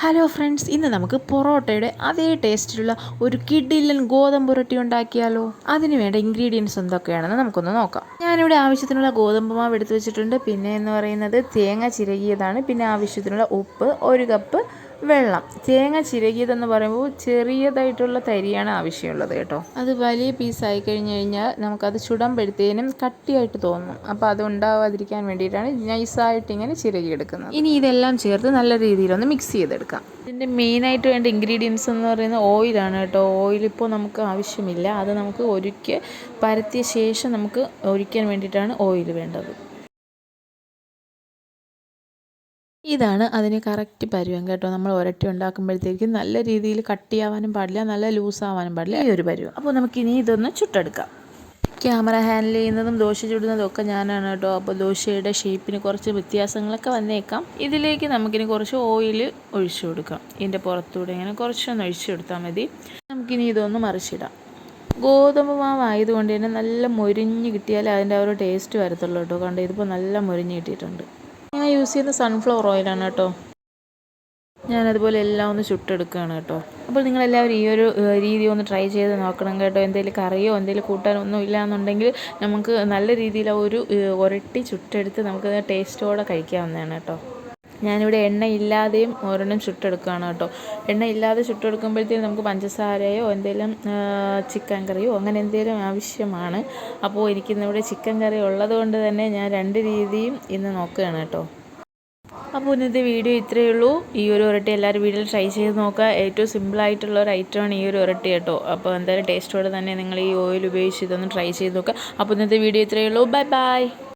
Hello friends, ഇന്ന് നമുക്ക് പൊറോട്ടയുടെ അതേ ടേസ്റ്റിലുള്ള ഒരു കിഡിലൻ ഗോതമ്പ് റൊട്ടി ഉണ്ടാക്കിയാലോ. അതിന് വേണ്ട ഇൻഗ്രീഡിയൻസ് എന്തൊക്കെയാണെന്ന് നമുക്കൊന്ന് നോക്കാം. ഞാനിവിടെ ആവശ്യത്തിനുള്ള ഗോതമ്പ് മാവ് എടുത്തു വെച്ചിട്ടുണ്ട്. പിന്നെ എന്ന് പറയുന്നത് തേങ്ങ ചിരകിയതാണ്. പിന്നെ ആവശ്യത്തിനുള്ള ഉപ്പ്, 1 കപ്പ് വെള്ളം. തേങ്ങ ചിരകിയതെന്ന് പറയുമ്പോൾ ചെറിയതായിട്ടുള്ള തരിയാണ് ആവശ്യമുള്ളത് കേട്ടോ. അത് വലിയ പീസായി കഴിഞ്ഞാൽ നമുക്കത് ചുടുമ്പോഴത്തേനും കട്ടിയായിട്ട് തോന്നും. അപ്പോൾ അത് ഉണ്ടാവാതിരിക്കാൻ വേണ്ടിയിട്ടാണ് നൈസായിട്ട് ഇങ്ങനെ ചിരകിയെടുക്കുന്നത്. ഇനി ഇതെല്ലാം ചേർത്ത് നല്ല രീതിയിലൊന്ന് മിക്സ് ചെയ്തെടുക്കാം. ഇതിൻ്റെ മെയിനായിട്ട് വേണ്ട ഇൻഗ്രീഡിയൻസ് എന്ന് പറയുന്നത് ഓയിലാണ് കേട്ടോ. ഓയിലിപ്പോൾ നമുക്ക് ആവശ്യമില്ല. അത് നമുക്ക് ഒരിക്കൽ പരത്തിയ ശേഷം നമുക്ക് ഒഴിക്കാൻ വേണ്ടിയിട്ടാണ് ഓയിൽ വേണ്ടത്. ഇതാണ് അതിന് കറക്റ്റ് പരുവം കേട്ടോ. നമ്മൾ ഉരട്ടി ഉണ്ടാക്കുമ്പോഴത്തേക്കും നല്ല രീതിയിൽ കട്ടിയാവാനും പാടില്ല, നല്ല ലൂസാവാനും പാടില്ല, ഈ ഒരു പരുവം. അപ്പോൾ നമുക്കിനി ഇതൊന്ന് ചുട്ടെടുക്കാം. ക്യാമറ ഹാൻഡിൽ ചെയ്യുന്നതും ദോശ ചുടുന്നതും ഒക്കെ ഞാനാണ് കേട്ടോ. അപ്പോൾ ദോശയുടെ ഷേപ്പിന് കുറച്ച് വ്യത്യാസങ്ങളൊക്കെ വന്നേക്കാം. ഇതിലേക്ക് നമുക്കിനി കുറച്ച് ഓയിൽ ഒഴിച്ചു കൊടുക്കാം. ഇതിൻ്റെ പുറത്തൂടെ ഇങ്ങനെ കുറച്ചൊന്ന് ഒഴിച്ചു കൊടുത്താൽ മതി. നമുക്കിനി ഇതൊന്ന് മറിച്ചിടാം. ഗോതമ്പ് മാവ് ആയതുകൊണ്ട് തന്നെ നല്ല മൊരിഞ്ഞ് കിട്ടിയാലേ അതിൻ്റെ ആ ഒരു ടേസ്റ്റ് വരത്തുള്ളൂ കേട്ടോ. കണ്ടോ, ഇതിപ്പോൾ നല്ല മൊരിഞ്ഞ് കിട്ടിയിട്ടുണ്ട്. ഞാൻ യൂസ് ചെയ്യുന്ന സൺഫ്ലവർ ഓയിലാണ് കേട്ടോ. ഞാനതുപോലെ എല്ലാം ഒന്ന് ചുട്ടെടുക്കുകയാണ് കേട്ടോ. അപ്പോൾ നിങ്ങളെല്ലാവരും ഈ ഒരു രീതി ഒന്ന് ട്രൈ ചെയ്ത് നോക്കണം കേട്ടോ. എന്തെങ്കിലും കറിയോ എന്തെങ്കിലും കൂട്ടാനോ ഒന്നും ഇല്ല എന്നുണ്ടെങ്കിൽ നമുക്ക് നല്ല രീതിയിൽ ഒരു ഉരട്ടി ചുട്ടെടുത്ത് നമുക്ക് ടേസ്റ്റോടെ കഴിക്കാവുന്നതാണ് കേട്ടോ. ഞാനിവിടെ എണ്ണ ഇല്ലാതെയും ഒരെണ്ണം ചുട്ടെടുക്കുകയാണ് കേട്ടോ. എണ്ണ ഇല്ലാതെ ചുട്ടെടുക്കുമ്പോഴത്തേക്കും നമുക്ക് പഞ്ചസാരയോ എന്തെങ്കിലും ചിക്കൻ കറിയോ അങ്ങനെ എന്തെങ്കിലും ആവശ്യമാണ്. അപ്പോൾ എനിക്കിന്നിവിടെ ചിക്കൻ കറി ഉള്ളത് കൊണ്ട് തന്നെ ഞാൻ 2 രീതിയും ഇന്ന് നോക്കുകയാണ് കേട്ടോ. അപ്പോൾ ഇന്നത്തെ വീഡിയോ ഇത്രയേ ഉള്ളൂ. ഈ ഒരു ഉരട്ടി എല്ലാവരും വീട്ടിൽ ട്രൈ ചെയ്ത് നോക്കുക. ഏറ്റവും സിമ്പിളായിട്ടുള്ള ഒരു ഐറ്റമാണ് ഈ ഒരു ഉരട്ടി കേട്ടോ. അപ്പോൾ എന്തായാലും ടേസ്റ്റോടെ തന്നെ നിങ്ങൾ ഈ ഓയിൽ ഉപയോഗിച്ച് ഇതൊന്ന് ട്രൈ ചെയ്ത് നോക്കുക. അപ്പോൾ ഇന്നത്തെ വീഡിയോ ഇത്രയേ ഉള്ളൂ. Bye bye.